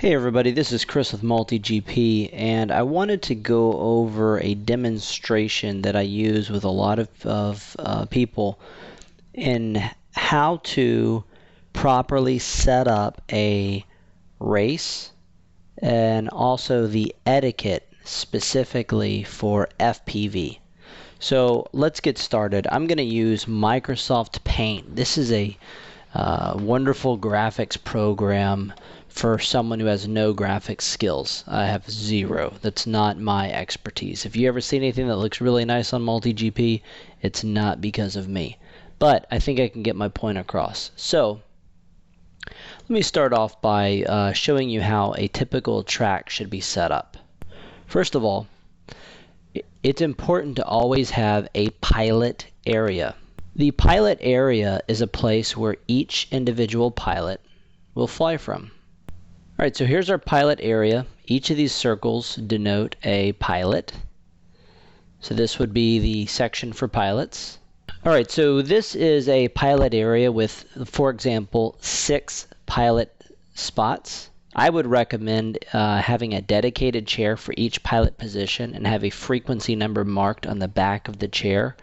Hey everybody, this is Chris with MultiGP, and I wanted to go over a demonstration that I use with a lot of people in how to properly set up a race and also the etiquette specifically for FPV. So let's get started. I'm going to use Microsoft Paint. This is a wonderful graphics program for someone who has no graphics skills. I have zero. That's not my expertise. If you ever see anything that looks really nice on MultiGP, it's not because of me. But I think I can get my point across. So let me start off by showing you how a typical track should be set up. First of all, it's important to always have a pilot area. The pilot area is a place where each individual pilot will fly from. Alright, so here's our pilot area. Each of these circles denote a pilot. So this would be the section for pilots. Alright, so this is a pilot area with, for example, 6 pilot spots. I would recommend having a dedicated chair for each pilot position and have a frequency number marked on the back of the chair,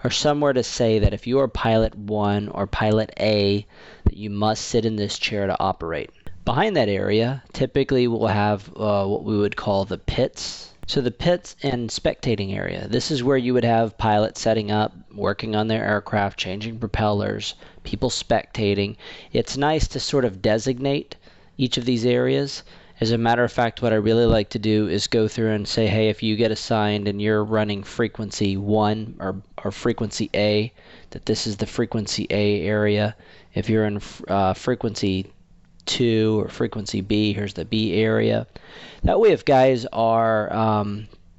or somewhere to say that if you are pilot 1 or pilot A, that you must sit in this chair to operate. Behind that area, typically we'll have what we would call the pits. So the pits and spectating area. This is where you would have pilots setting up, working on their aircraft, changing propellers, people spectating. It's nice to sort of designate each of these areas. As a matter of fact, what I really like to do is go through and say, hey, if you get assigned and you're running frequency 1 or frequency A, that this is the frequency A area. If you're in frequency 2 or frequency B, here's the B area. That way, if guys are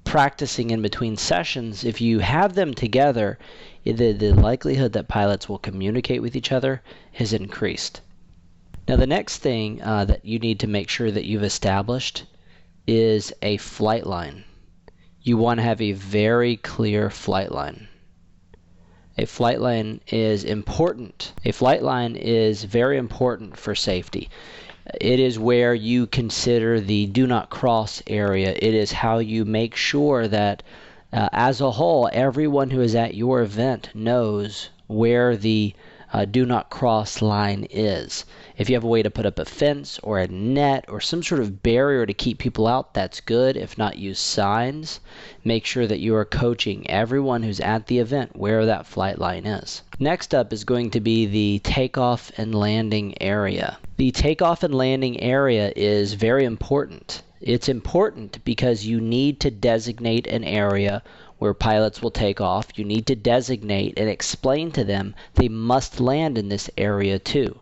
practicing in between sessions, if you have them together, the likelihood that pilots will communicate with each other is increased. Now the next thing that you need to make sure that you've established is a flight line. You want to have a very clear flight line. A flight line is important. A flight line is very important for safety. It is where you consider the do not cross area. It is how you make sure that as a whole, everyone who is at your event knows where the do not cross line is. If you have a way to put up a fence or a net or some sort of barrier to keep people out, that's good. If not, use signs. Make sure that you are coaching everyone who's at the event where that flight line is. Next up is going to be the takeoff and landing area. The takeoff and landing area is very important. It's important because you need to designate an area where pilots will take off. You need to designate and explain to them they must land in this area too.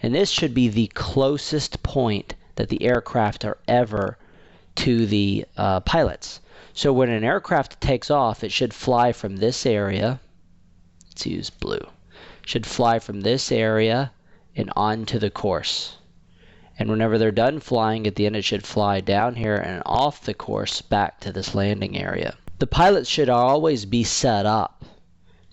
And this should be the closest point that the aircraft are ever to the pilots. So when an aircraft takes off, it should fly from this area. Let's use blue. Should fly from this area and onto the course. And whenever they're done flying, at the end it should fly down here and off the course back to this landing area. The pilots should always be set up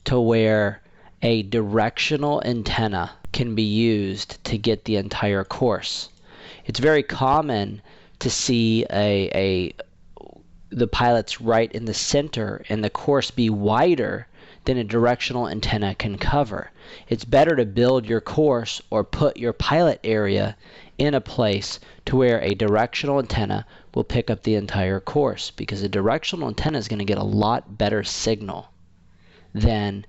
to where a directional antenna can be used to get the entire course. It's very common to see the pilots right in the center and the course be wider than a directional antenna can cover. It's better to build your course or put your pilot area in a place to where a directional antenna will pick up the entire course, because a directional antenna is going to get a lot better signal than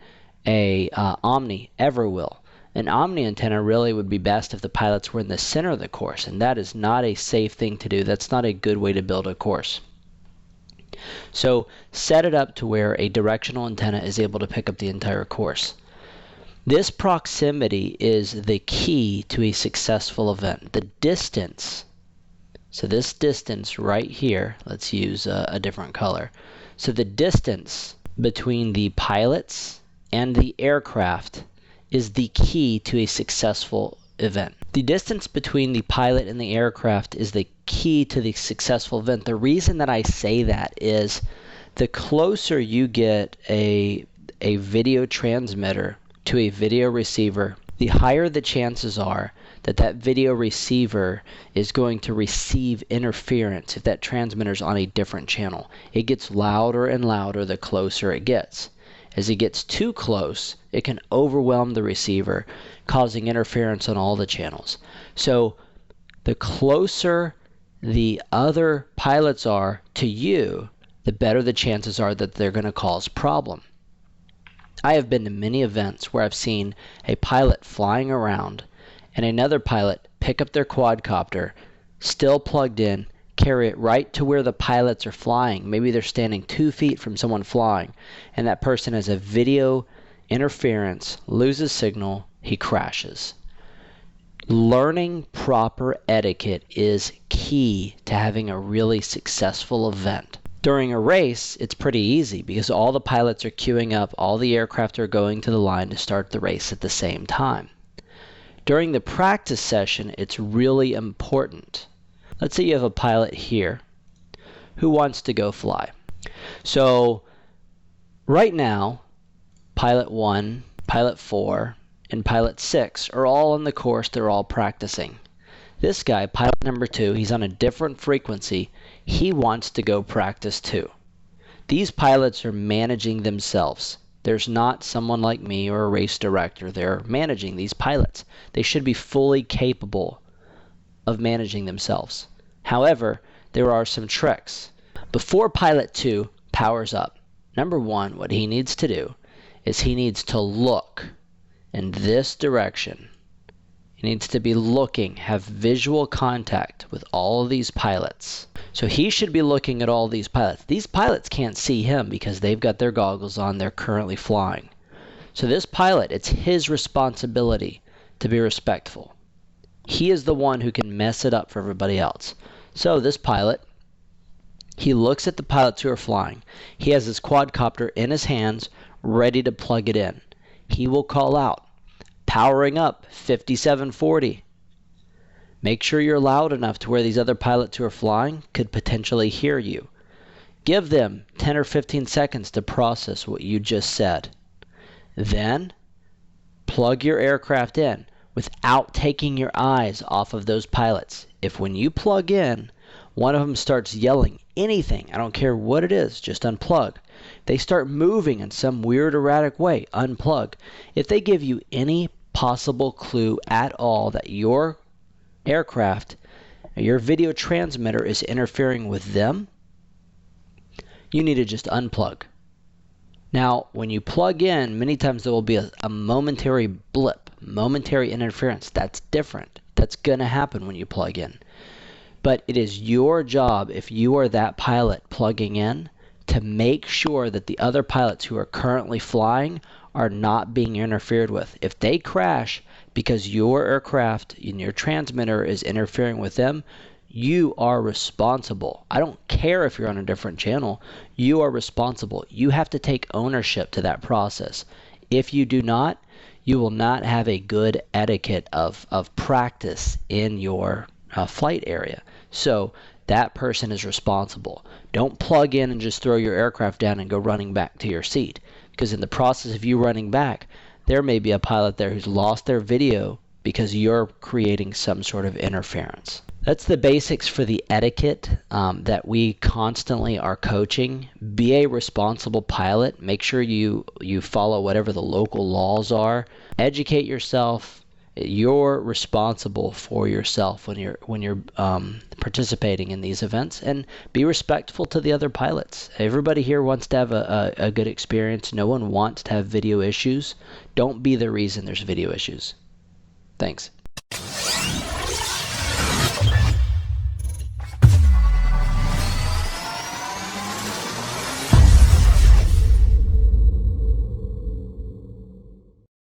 a Omni ever will. An Omni antenna really would be best if the pilots were in the center of the course, and that is not a safe thing to do. That's not a good way to build a course. So set it up to where a directional antenna is able to pick up the entire course. This proximity is the key to a successful event. The distance, so this distance right here, let's use a different color. So the distance between the pilots and the aircraft is the key to a successful event. The distance between the pilot and the aircraft is the key to the successful event. The reason that I say that is the closer you get a video transmitter to a video receiver, the higher the chances are that that video receiver is going to receive interference if that transmitter is on a different channel. It gets louder and louder the closer it gets. As it gets too close, it can overwhelm the receiver, causing interference on all the channels. So the closer the other pilots are to you, the better the chances are that they're going to cause problem. I have been to many events where I've seen a pilot flying around and another pilot pick up their quadcopter, still plugged in, carry it right to where the pilots are flying. Maybe they're standing 2 feet from someone flying, and that person has a video interference, loses signal, he crashes. Learning proper etiquette is key to having a really successful event. During a race, it's pretty easy because all the pilots are queuing up, all the aircraft are going to the line to start the race at the same time. During the practice session, it's really important. Let's say you have a pilot here who wants to go fly. So right now, pilot 1, pilot 4, and pilot 6 are all on the course, they're all practicing. This guy, pilot number 2, he's on a different frequency. He wants to go practice too. These pilots are managing themselves. There's not someone like me or a race director. They're managing these pilots. They should be fully capable of managing themselves. However, there are some tricks. Before pilot 2 powers up, number 1, what he needs to do is he needs to look in this direction. He needs to be looking, have visual contact with all of these pilots. So he should be looking at all these pilots. These pilots can't see him because they've got their goggles on. They're currently flying. So this pilot, it's his responsibility to be respectful. He is the one who can mess it up for everybody else. So this pilot, he looks at the pilots who are flying. He has his quadcopter in his hands, ready to plug it in. He will call out, powering up 5740. Make sure you're loud enough to where these other pilots who are flying could potentially hear you. Give them 10 or 15 seconds to process what you just said. Then, plug your aircraft in without taking your eyes off of those pilots. If when you plug in, one of them starts yelling anything, I don't care what it is, just unplug. They start moving in some weird erratic way, unplug. If they give you any possible clue at all that your aircraft, your video transmitter is interfering with them, you need to just unplug. Now, when you plug in, many times there will be a momentary blip, momentary interference. That's different. That's going to happen when you plug in. But it is your job, if you are that pilot plugging in, to make sure that the other pilots who are currently flying are not being interfered with. If they crash because your aircraft and your transmitter is interfering with them, you are responsible. I don't care if you're on a different channel. You are responsible. You have to take ownership to that process. If you do not, you will not have a good etiquette of practice in your flight area. So that person is responsible. Don't plug in and just throw your aircraft down and go running back to your seat. Because in the process of you running back, there may be a pilot there who's lost their video because you're creating some sort of interference. That's the basics for the etiquette that we constantly are coaching. Be a responsible pilot. Make sure you follow whatever the local laws are. Educate yourself. You're responsible for yourself when you're participating in these events, and be respectful to the other pilots. Everybody here wants to have a good experience. No one wants to have video issues. Don't be the reason there's video issues. Thanks.